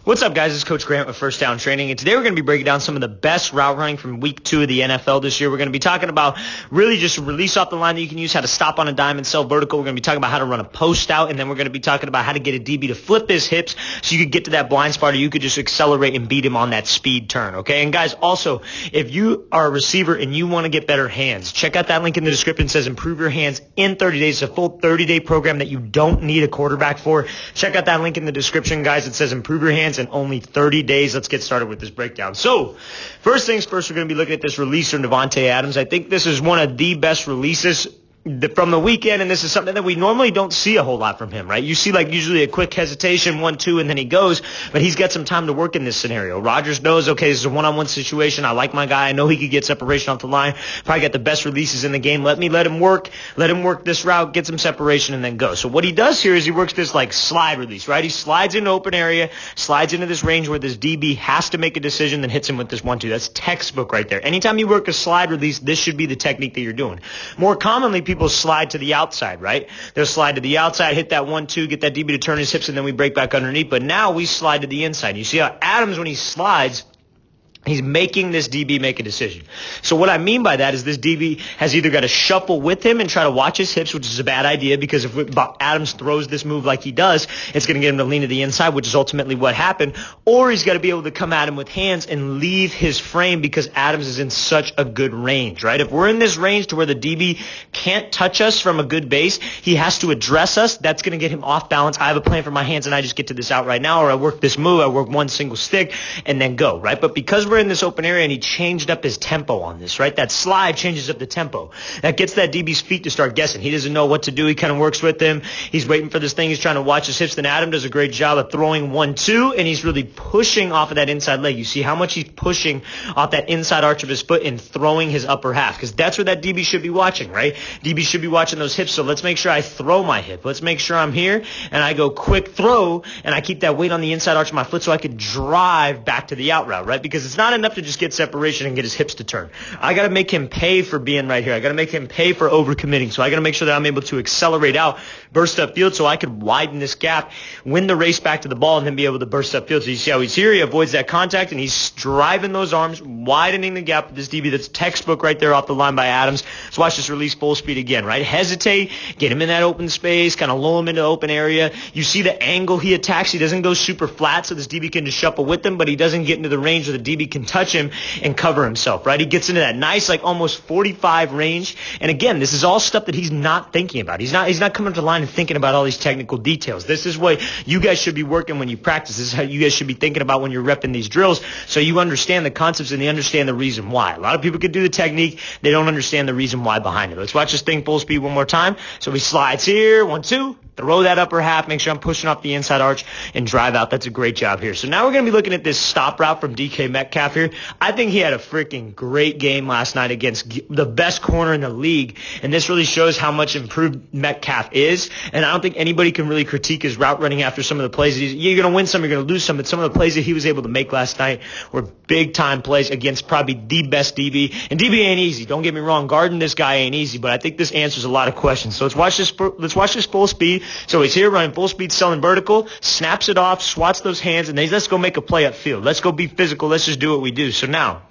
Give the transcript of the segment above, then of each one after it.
What's up, guys? It's Coach Grant with First Down Training, and today we're going to be breaking down some of the best route running from Week 2 of the NFL this year. We're going to be talking about really just a release off the line that you can use, how to stop on a dime and sell vertical. We're going to be talking about how to run a post out, and then we're going to be talking about how to get a DB to flip his hips so you could get to that blind spot, or you could just accelerate and beat him on that speed turn, okay? And guys, also, if you are a receiver and you want to get better hands, check out that link in the description. It says improve your hands in 30 days. It's a full 30-day program that you don't need a quarterback for. Check out that link in the description, guys. It says improve your hands in only 30 days. Let's get started with this breakdown. So, first things first, we're going to be looking at this release from Davante Adams. I think this is one of the best releases from the weekend, and this is something that we normally don't see a whole lot from him, right? You see like usually a quick hesitation, 1-2, and then he goes, but he's got some time to work in this scenario. Rodgers knows, okay, this is a one-on-one situation. I like my guy. I know he could get separation off the line. Probably got the best releases in the game. Let him work this route, get some separation, and then go. So what he does here is he works this like slide release, right? He slides into open area, slides into this range where this DB has to make a decision, then hits him with this 1-2. That's textbook right there. Anytime you work a slide release, this should be the technique that you're doing. More commonly, people slide to the outside, right? They'll slide to the outside, hit that 1-2, get that DB to turn his hips, and then we break back underneath. But now we slide to the inside. You see how Adams, when he slides, he's making this DB make a decision. So what I mean by that is this DB has either got to shuffle with him and try to watch his hips, which is a bad idea because if Adams throws this move like he does, it's going to get him to lean to the inside, which is ultimately what happened. Or he's got to be able to come at him with hands and leave his frame because Adams is in such a good range, right? If we're in this range to where the DB can't touch us from a good base, he has to address us. That's going to get him off balance. I have a plan for my hands and I just get to this out right now, or I work this move, I work one single stick and then go, right? But because we're in this open area and he changed up his tempo on this, right? That slide changes up the tempo. That gets that DB's feet to start guessing. He doesn't know what to do. He kind of works with him. He's waiting for this thing. He's trying to watch his hips. Then Adam does a great job of throwing 1-2, and he's really pushing off of that inside leg. You see how much he's pushing off that inside arch of his foot and throwing his upper half, because that's where that DB should be watching, right? DB should be watching those hips. So let's make sure I throw my hip. Let's make sure I'm here and I go quick throw and I keep that weight on the inside arch of my foot so I could drive back to the out route, right? Because it's not enough to just get separation and get his hips to turn. I got to make him pay for being right here. I got to make him pay for overcommitting. So I got to make sure that I'm able to accelerate out, burst up field so I could widen this gap, win the race back to the ball, and then be able to burst up field. So you see how he's here. He avoids that contact, and he's driving those arms, widening the gap with this DB. That's textbook right there off the line by Adams. So watch this release full speed again, right? Hesitate, get him in that open space, kind of lull him into the open area. You see the angle he attacks. He doesn't go super flat so this DB can just shuffle with him, but he doesn't get into the range where the DB can touch him and cover himself, right? He gets into that nice, like almost 45 range. And again, this is all stuff that he's not thinking about. He's not coming to the line and thinking about all these technical details. This is what you guys should be working when you practice. This is how you guys should be thinking about when you're repping these drills, so you understand the concepts and you understand the reason why. A lot of people could do the technique. They don't understand the reason why behind it. Let's watch this thing full speed one more time. So he slides here, 1-2. Throw that upper half, make sure I'm pushing off the inside arch, and drive out. That's a great job here. So now we're going to be looking at this stop route from DK Metcalf here. I think he had a freaking great game last night against the best corner in the league, and this really shows how much improved Metcalf is, and I don't think anybody can really critique his route running after some of the plays. You're going to win some, you're going to lose some, but some of the plays that he was able to make last night were big-time plays against probably the best DB, and DB ain't easy. Don't get me wrong. Guarding this guy ain't easy, but I think this answers a lot of questions. So let's watch this full speed. So he's here running full speed, selling vertical, snaps it off, swats those hands, and let's go make a play upfield. Let's go be physical. Let's just do what we do. So now,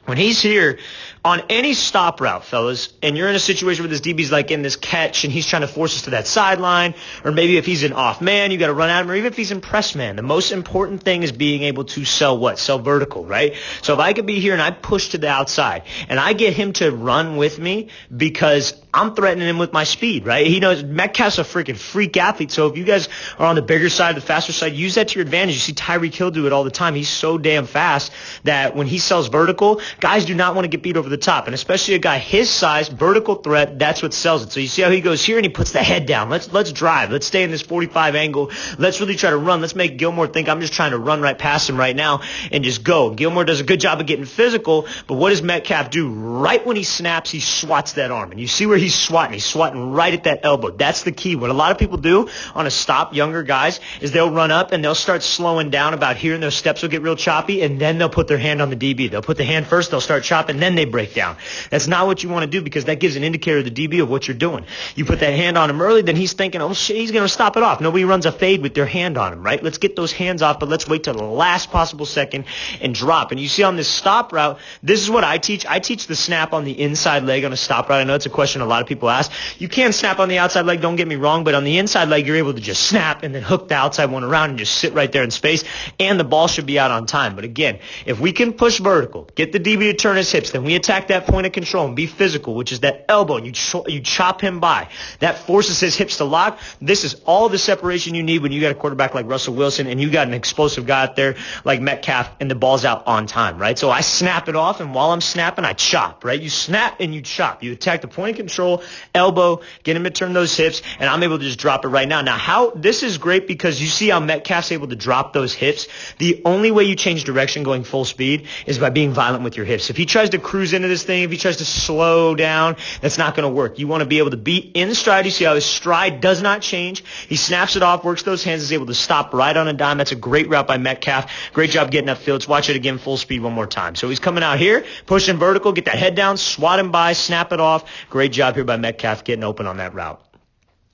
when he's here on any stop route, fellas, and you're in a situation where this DB's like in this catch and he's trying to force us to that sideline, or maybe if he's an off man, you got to run at him, or even if he's in press man, the most important thing is being able to sell what? Sell vertical, right? So if I could be here and I push to the outside and I get him to run with me because I'm threatening him with my speed, right? He knows Metcalf's a freaking freak athlete. So if you guys are on the bigger side, the faster side, use that to your advantage. You see Tyreek Hill do it all the time. He's so damn fast that when he sells vertical, guys do not want to get beat over the top. And especially a guy his size, vertical threat, that's what sells it. So you see how he goes here and he puts the head down. Let's drive. Let's stay in this 45 angle. Let's really try to run. Let's make Gilmore think I'm just trying to run right past him right now and just go. Gilmore does a good job of getting physical, but what does Metcalf do? Right when he snaps, he swats that arm. And you see where he's swatting. He's swatting right at that elbow. That's the key. What a lot of people do on a stop, younger guys, is they'll run up and they'll start slowing down about here and their steps will get real choppy, and then they'll put their hand on the DB. They'll put the hand first first, they'll start chopping, then they break down. That's not what you want to do because that gives an indicator to the DB of what you're doing. You put that hand on him early, then he's thinking, oh shit, he's going to stop it off. Nobody runs a fade with their hand on him, right? Let's get those hands off, but let's wait till the last possible second and drop. And you see on this stop route, this is what I teach. I teach the snap on the inside leg on a stop route. I know it's a question a lot of people ask. You can snap on the outside leg, don't get me wrong, but on the inside leg, you're able to just snap and then hook the outside one around and just sit right there in space, and the ball should be out on time. But again, if we can push vertical, get the DB to turn his hips, then we attack that point of control and be physical, which is that elbow, and you chop him by. That forces his hips to lock. This is all the separation you need when you got a quarterback like Russell Wilson and you got an explosive guy out there like Metcalf and the ball's out on time, right? So I snap it off, and while I'm snapping, I chop, right? You snap and you chop. You attack the point of control, elbow, get him to turn those hips, and I'm able to just drop it right now. Now, this is great because you see how Metcalf's able to drop those hips. The only way you change direction going full speed is by being violent with your hips. If he tries to cruise into this thing, if he tries to slow down, that's not going to work. You want to be able to be in stride. You see how his stride does not change. He snaps it off, works those hands, is able to stop right on a dime. That's a great route by Metcalf. Great job getting upfield. Let's watch it again full speed one more time. So he's coming out here, pushing vertical, get that head down, swat him by, snap it off. Great job here by Metcalf getting open on that route.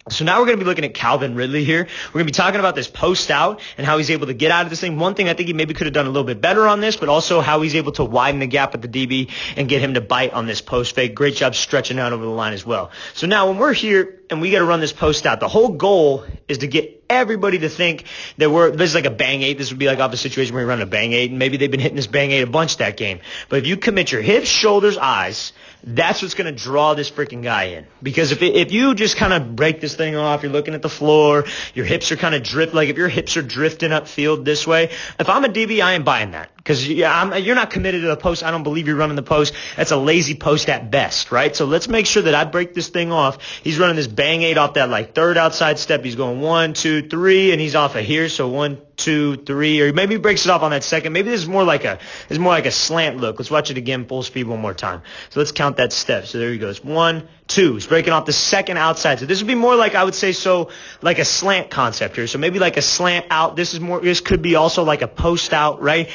So now we're going to be looking at Calvin Ridley here. We're going to be talking about this post out and how he's able to get out of this thing. One thing I think he maybe could have done a little bit better on this, but also how he's able to widen the gap with the DB and get him to bite on this post fake. Great job stretching out over the line as well. So now when we're here and we got to run this post out, the whole goal is to get everybody to think that this is like a bang eight. This would be like off a situation where you're running a bang eight, and maybe they've been hitting this bang eight a bunch that game. But if you commit your hips, shoulders, eyes, that's what's going to draw this freaking guy in. Because if you just kind of break this thing off, you're looking at the floor, your hips are kind of like if your hips are drifting upfield this way, if I'm a DB, I ain't buying that. Because you're not committed to the post. I don't believe you're running the post. That's a lazy post at best, right? So let's make sure that I break this thing off. He's running this bang eight off that like third outside step. He's going 1, 2, 3, and he's off of here. So 1, 2, 3, or maybe he breaks it off on that second. Maybe this is more like a slant look. Let's watch it again, full speed one more time. So let's count that step. So there he goes. 1, 2. He's breaking off the second outside. So this would be more like, I would say, so like a slant concept here. So maybe like a slant out. This could be also like a post out, right?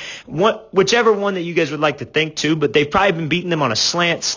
Whichever one that you guys would like to think too, but they've probably been beating them on a slant.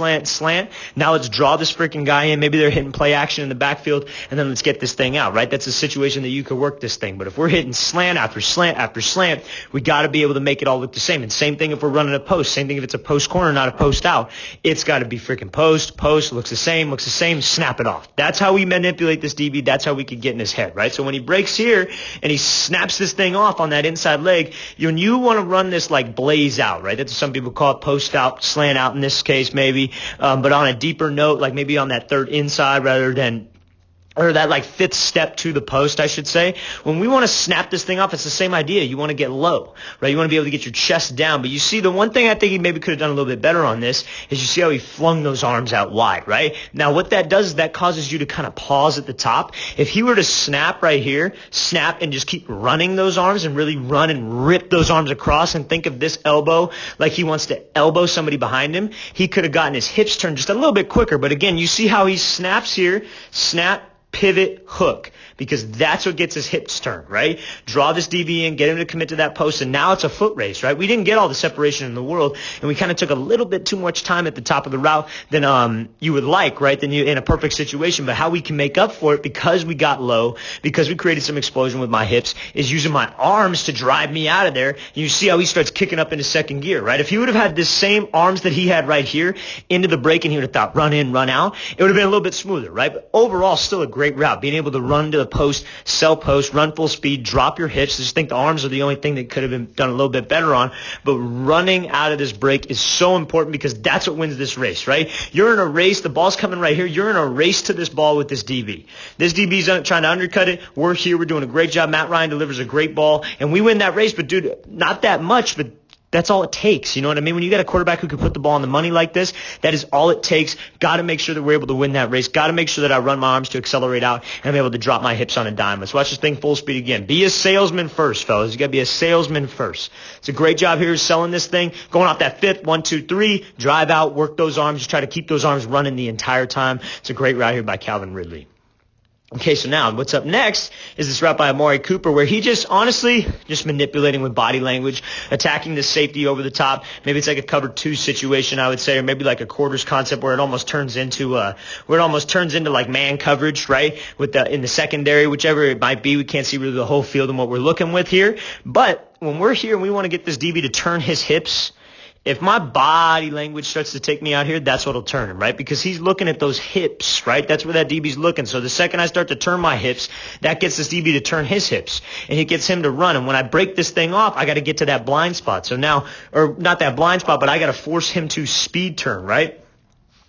Now let's draw this freaking guy in. Maybe they're hitting play action in the backfield, and then let's get this thing out, right? That's a situation that you could work this thing. But if we're hitting slant after slant after slant, we got to be able to make it all look the same. And same thing if we're running a post. Same thing if it's a post corner, not a post out. It's got to be freaking post, looks the same, snap it off. That's how we manipulate this DB. That's how we could get in his head, right? So when he breaks here and he snaps this thing off on that inside leg, when you want to run this like blaze out, right? That's what some people call it, post out, slant out in this case maybe. But on a deeper note, like maybe on that third inside rather than or that like fifth step to the post, I should say. When we want to snap this thing off, it's the same idea. You want to get low, right? You want to be able to get your chest down. But you see, the one thing I think he maybe could have done a little bit better on this is you see how he flung those arms out wide, right? Now, what that does is that causes you to kind of pause at the top. If he were to snap right here, snap and just keep running those arms and really run and rip those arms across and think of this elbow like he wants to elbow somebody behind him, he could have gotten his hips turned just a little bit quicker. But again, you see how he snaps here, snap, pivot, hook, because that's what gets his hips turned, right? Draw this DB in, get him to commit to that post, and now it's a foot race, right? We didn't get all the separation in the world, and we kind of took a little bit too much time at the top of the route than you would like, right? Than you in a perfect situation. But how we can make up for it, because we got low, because we created some explosion with my hips, is using my arms to drive me out of there. And you see how he starts kicking up into second gear, right? If he would have had the same arms that he had right here into the break, and he would have thought run in, run out, it would have been a little bit smoother, right? But overall, still a great route. Being able to run to the post, sell post, run full speed, drop your hips. I just think the arms are the only thing that could have been done a little bit better on. But running out of this break is so important, because that's what wins this race, right? You're in a race. The ball's coming right here. You're in a race to this ball with this DB. This DB's trying to undercut it. We're here. We're doing a great job. Matt Ryan delivers a great ball, and we win that race. But, dude, not that much, but that's all it takes. You know what I mean? When you got a quarterback who can put the ball on the money like this, that is all it takes. Got to make sure that we're able to win that race. Got to make sure that I run my arms to accelerate out and I'm able to drop my hips on a dime. Let's watch this thing full speed again. Be a salesman first, fellas. You got to be a salesman first. It's a great job here selling this thing. Going off that fifth, 1, 2, 3, drive out, work those arms. Just try to keep those arms running the entire time. It's a great route here by Calvin Ridley. Okay, so now what's up next is this route by Amari Cooper where he just honestly just manipulating with body language, attacking the safety over the top. Maybe it's like a cover 2 situation, I would say, or maybe like a quarters concept where it almost turns into like man coverage, right? In the secondary, whichever it might be. We can't see really the whole field and what we're looking with here. But when we're here and we want to get this DB to turn his hips, if my body language starts to take me out here, that's what'll turn him, right? Because he's looking at those hips, right? That's where that DB's looking. So the second I start to turn my hips, that gets this DB to turn his hips. And it gets him to run. And when I break this thing off, I got to get to that blind spot. So now, or not that blind spot, but I got to force him to speed turn, right?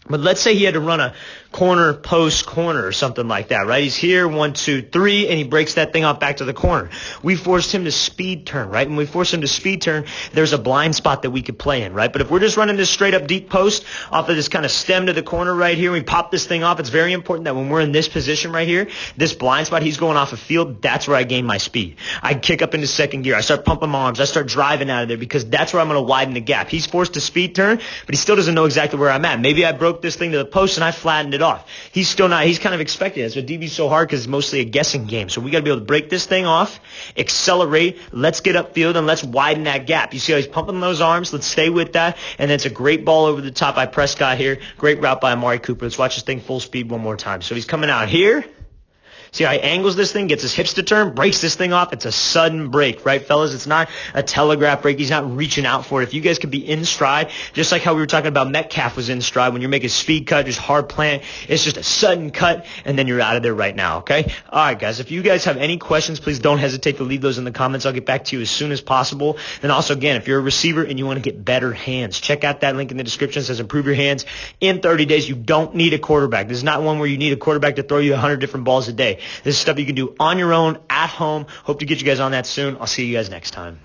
But let's say he had to run a corner, post, corner or something like that, right? He's here, 1, 2, 3, and he breaks that thing off back to the corner. We forced him to speed turn, right? When we force him to speed turn, there's a blind spot that we could play in, right? But if we're just running this straight up deep post off of this kind of stem to the corner right here, we pop this thing off, it's very important that when we're in this position right here, this blind spot, he's going off a field, that's where I gain my speed. I kick up into second gear. I start pumping my arms. I start driving out of there because that's where I'm going to widen the gap. He's forced to speed turn, but he still doesn't know exactly where I'm at. Maybe I broke this thing to the post and I flattened it off. He's still not. He's kind of expecting it. That's what DB's so hard because it's mostly a guessing game. So we got to be able to break this thing off, accelerate, let's get upfield, and let's widen that gap. You see how he's pumping those arms? Let's stay with that. And then it's a great ball over the top by Prescott here. Great route by Amari Cooper. Let's watch this thing full speed one more time. So he's coming out here. See how he angles this thing, gets his hips to turn, breaks this thing off. It's a sudden break, right, fellas? It's not a telegraph break. He's not reaching out for it. If you guys could be in stride, just like how we were talking about Metcalf was in stride, when you're making speed cut, just hard plant, it's just a sudden cut, and then you're out of there right now, okay? All right, guys, if you guys have any questions, please don't hesitate to leave those in the comments. I'll get back to you as soon as possible. And also, again, if you're a receiver and you want to get better hands, check out that link in the description. It says improve your hands in 30 days. You don't need a quarterback. This is not one where you need a quarterback to throw you 100 different balls a day. This is stuff you can do on your own, at home. Hope to get you guys on that soon. I'll see you guys next time.